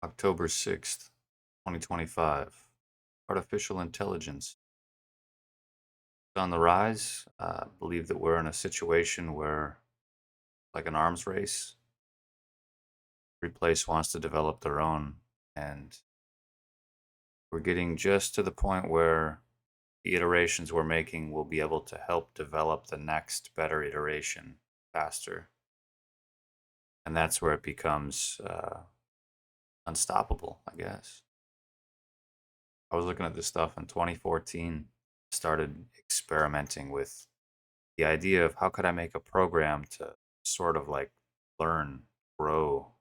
October 6th, 2025. Artificial intelligence is on the rise. I believe that we're in a situation where, like an arms race, every place wants to develop their own. And we're getting just to the point where the iterations we're making will be able to help develop the next better iteration faster. And that's where it becomes unstoppable, I guess. I was looking at this stuff in 2014, started experimenting with the idea of how could I make a program to sort of like learn, grow,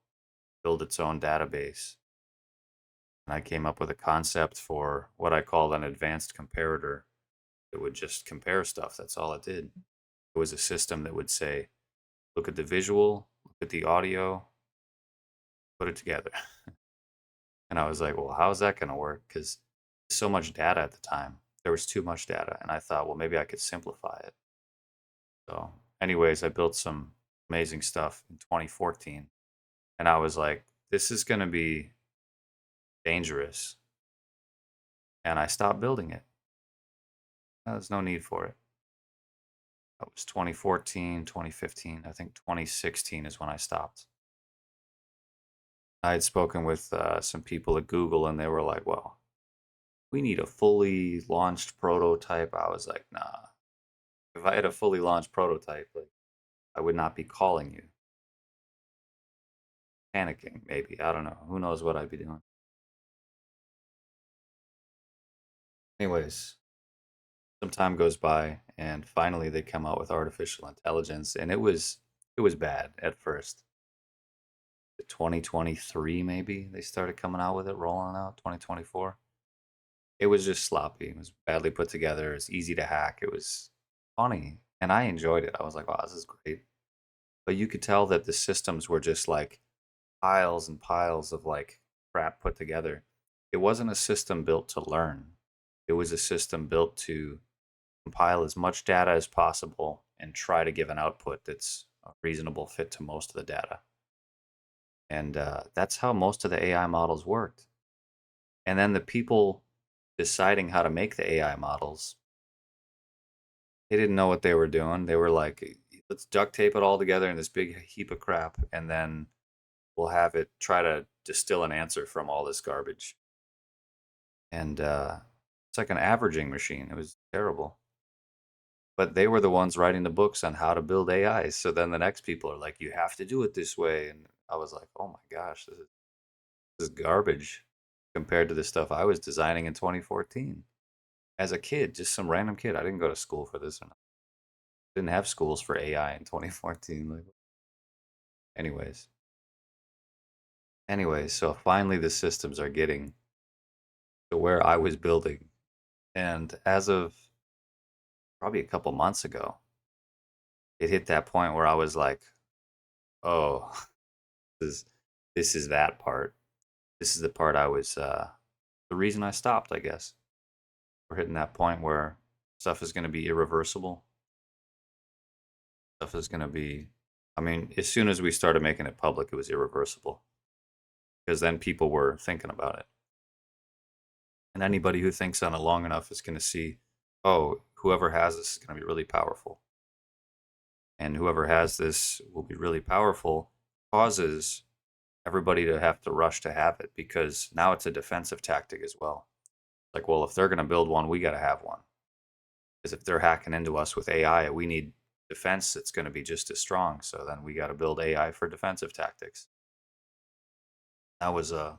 build its own database. And I came up with a concept for what I called an advanced comparator. It would just compare stuff. That's all it did. It was a system that would say, look at the visual, look at the audio, put it together. And I was like, well, how's that going to work? Because so much data at the time. There was too much data. And I thought, well, maybe I could simplify it. So, anyways, I built some amazing stuff in 2014. And I was like, this is going to be dangerous. And I stopped building it. There's no need for it. That was 2014, 2015. I think 2016 is when I stopped. I had spoken with some people at Google, and they were like, well, we need a fully launched prototype. I was like, nah. If I had a fully launched prototype, like, I would not be calling you. Panicking, maybe. I don't know. Who knows what I'd be doing. Anyways, some time goes by, and finally they come out with artificial intelligence, and it was bad at first. 2023 maybe they started coming out with it, rolling out 2024. It was just sloppy. It was badly put together. It's easy to hack. It was funny, and I enjoyed it. I was like, wow, this is great. But you could tell that the systems were just like piles and piles of like crap put together. It wasn't a system built to learn. It was a system built to compile as much data as possible and try to give an output that's a reasonable fit to most of the data. And that's how most of the AI models worked. And then the people deciding how to make the AI models, they didn't know what they were doing. They were like, let's duct tape it all together in this big heap of crap, and then we'll have it try to distill an answer from all this garbage. And it's like an averaging machine. It was terrible. But they were the ones writing the books on how to build AI. So then the next people are like, you have to do it this way. And I was like, oh my gosh, this is garbage compared to the stuff I was designing in 2014 as a kid, just some random kid. I didn't go to school for this. Didn't have schools for AI in 2014. Like, anyways, so finally the systems are getting to where I was building, and as of probably a couple months ago, it hit that point where I was like, oh, this is this is that part. This is the part I was the reason I stopped, I guess. We're hitting that point where stuff is going to be irreversible. Stuff is going to be, I mean, as soon as we started making it public, it was irreversible because then people were thinking about it. And anybody who thinks on it long enough is going to see, oh, whoever has this is going to be really powerful. And whoever has this will be really powerful, causes everybody to have to rush to have it because now it's a defensive tactic as well. Like, well, if they're going to build one, we got to have one. Because if they're hacking into us with AI, we need defense that's going to be just as strong. So then we got to build AI for defensive tactics. That was a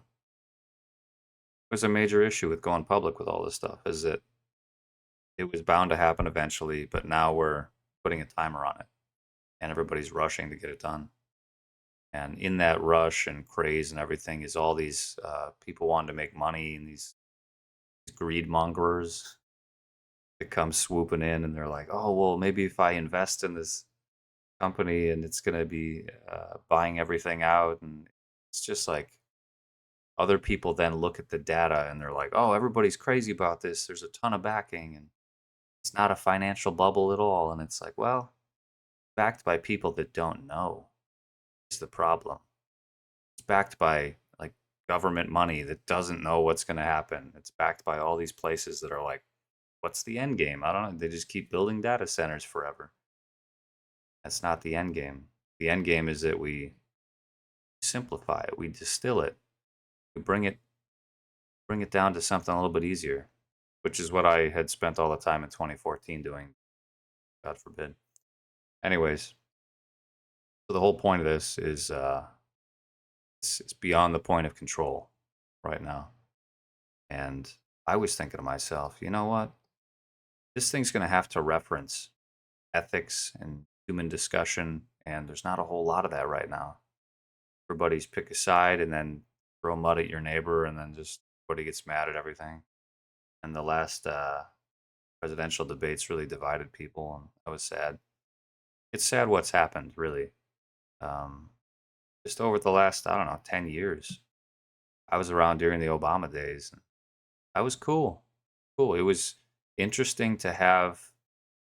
major issue with going public with all this stuff. Is that it was bound to happen eventually, but now we're putting a timer on it, and everybody's rushing to get it done. And in that rush and craze and everything is all these people wanting to make money, and these greed mongers that come swooping in, and they're like, oh well, maybe if I invest in this company and it's going to be buying everything out, and it's just like other people then look at the data and they're like, oh, everybody's crazy about this, there's a ton of backing, and it's not a financial bubble at all. And it's like, well, backed by people that don't know is the problem. It's backed by like government money that doesn't know what's going to happen. It's backed by all these places that are like, what's the end game? I don't know. They just keep building data centers forever. That's not the end game. The end game is that we simplify it, we distill it, we bring it down to something a little bit easier, which is what I had spent all the time in 2014 doing, God forbid. Anyways, so the whole point of this is it's beyond the point of control right now. And I was thinking to myself, you know what? This thing's going to have to reference ethics and human discussion, and there's not a whole lot of that right now. Everybody's pick a side and then throw mud at your neighbor, and then just everybody gets mad at everything. And the last presidential debates really divided people, and I was sad. It's sad what's happened, really. Um, just over the last, I don't know, 10 years. I was around during the Obama days. And I was cool. Cool. It was interesting to have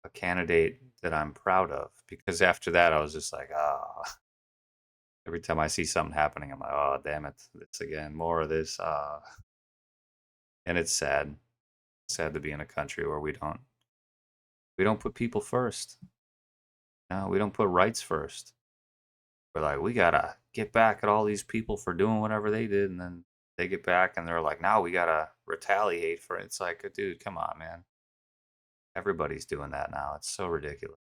a candidate that I'm proud of because after that, I was just like, ah, every time I see something happening, I'm like, oh, damn it. This again, more of this. And it's sad. Sad to be in a country where we don't put people first. No, we don't put rights first. We're like, we gotta get back at all these people for doing whatever they did, and then they get back and they're like, now we gotta retaliate for it. It's like, dude, come on, man. Everybody's doing that now. It's so ridiculous.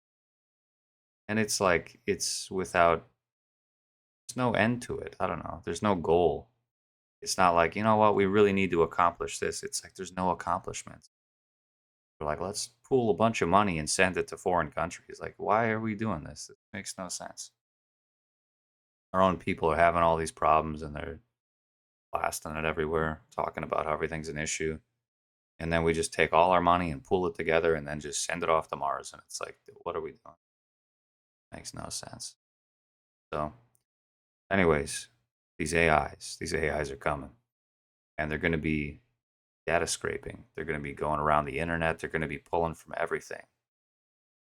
And it's like there's no end to it. I don't know. There's no goal. It's not like, you know what, we really need to accomplish this. It's like there's no accomplishment. We're like, let's pool a bunch of money and send it to foreign countries. Like, why are we doing this? It makes no sense. Our own people are having all these problems and they're blasting it everywhere, talking about how everything's an issue. And then we just take all our money and pool it together and then just send it off to Mars. And it's like, what are we doing? Makes no sense. So, anyways, these AIs are coming and they're going to be data scraping. They're going to be going around the internet. They're going to be pulling from everything.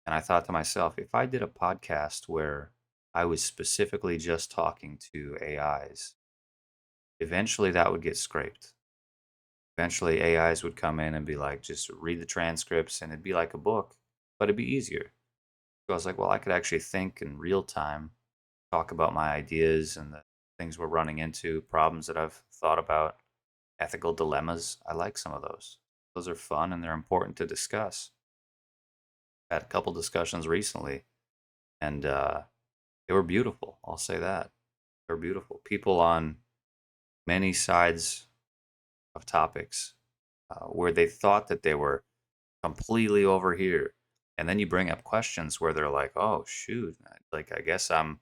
And I thought to myself, if I did a podcast where I was specifically just talking to AIs, eventually that would get scraped. Eventually AIs would come in and be like, just read the transcripts and it'd be like a book, but it'd be easier. So I was like, well, I could actually think in real time, talk about my ideas and the things we're running into, problems that I've thought about, ethical dilemmas. I like some of those. Those are fun and they're important to discuss. I had a couple discussions recently and they were beautiful. I'll say that. They were beautiful. People on many sides of topics where they thought that they were completely over here. And then you bring up questions where they're like, "Oh shoot, like I guess I'm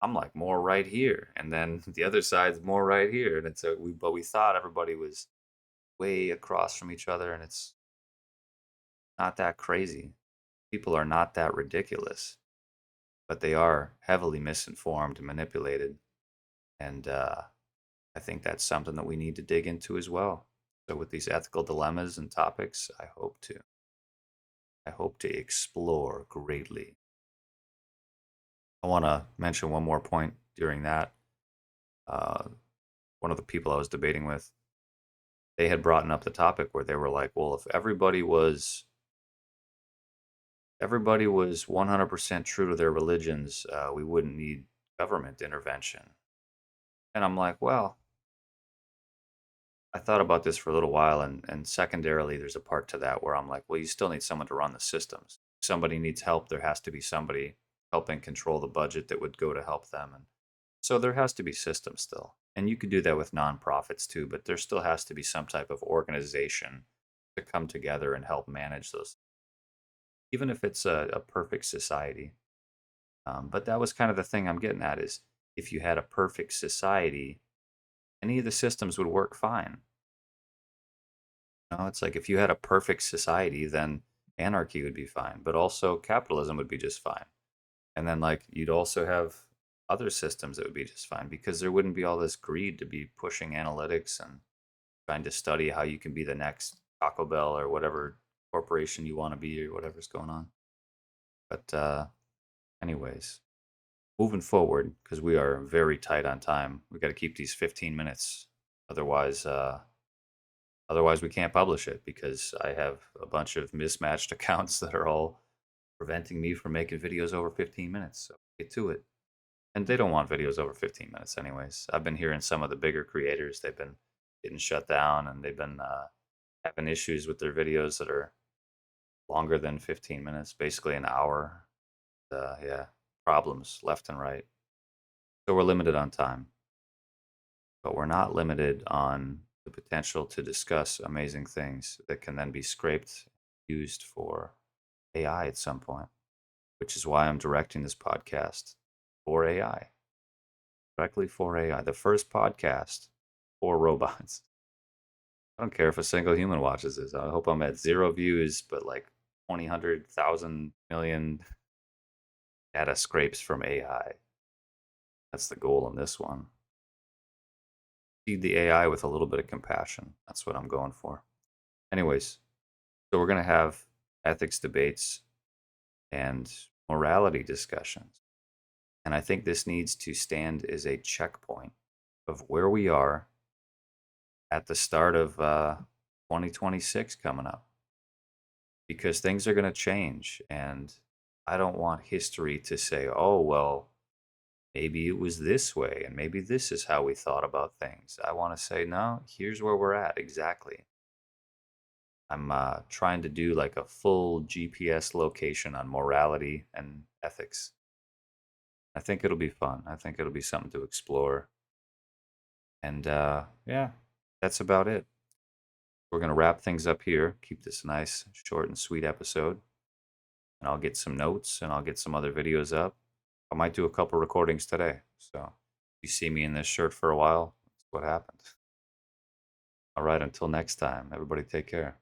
like more right here." And then the other side's more right here. And it's but we thought everybody was way across from each other and it's not that crazy. People are not that ridiculous, but they are heavily misinformed and manipulated. And I think that's something that we need to dig into as well. So with these ethical dilemmas and topics, I hope to explore greatly. I want to mention one more point during that. Uh, one of the people I was debating with, they had brought up the topic where they were like, well, if everybody was 100% true to their religions, we wouldn't need government intervention. And I'm like, well, I thought about this for a little while, and secondarily, there's a part to that where I'm like, well, you still need someone to run the systems. If somebody needs help, there has to be somebody helping control the budget that would go to help them. And so there has to be systems still. And you could do that with nonprofits too, but there still has to be some type of organization to come together and help manage those, even if it's a perfect society. But that was kind of the thing I'm getting at is if you had a perfect society, any of the systems would work fine. It's like if you had a perfect society, then anarchy would be fine, but also capitalism would be just fine. And then like you'd also have other systems that would be just fine because there wouldn't be all this greed to be pushing analytics and trying to study how you can be the next Taco Bell or whatever corporation you want to be or whatever's going on. But anyways, moving forward because we are very tight on time. We got to keep these 15 minutes Otherwise, otherwise we can't publish it because I have a bunch of mismatched accounts that are all preventing me from making videos over 15 minutes. So get to it. And they don't want videos over 15 minutes anyways. I've been hearing some of the bigger creators, they've been getting shut down and they've been having issues with their videos that are longer than 15 minutes, basically an hour. Yeah, problems left and right. So we're limited on time, but we're not limited on the potential to discuss amazing things that can then be scraped, used for AI at some point, which is why I'm directing this podcast for AI, directly for AI. The first podcast for robots. I don't care if a single human watches this. I hope I'm at 0 views, but like 20, 100,000 million data scrapes from AI. That's the goal in this one. Feed the AI with a little bit of compassion. That's what I'm going for. Anyways, so we're going to have ethics debates and morality discussions. And I think this needs to stand as a checkpoint of where we are at the start of 2026 coming up. Because things are going to change. And I don't want history to say, oh, well, maybe it was this way and maybe this is how we thought about things. I want to say, no, here's where we're at exactly. I'm trying to do like a full GPS location on morality and ethics. I think it'll be fun. I think it'll be something to explore. And yeah, that's about it. We're going to wrap things up here, keep this a nice, short, and sweet episode. And I'll get some notes and I'll get some other videos up. I might do a couple recordings today. So if you see me in this shirt for a while, that's what happened. All right, until next time, everybody take care.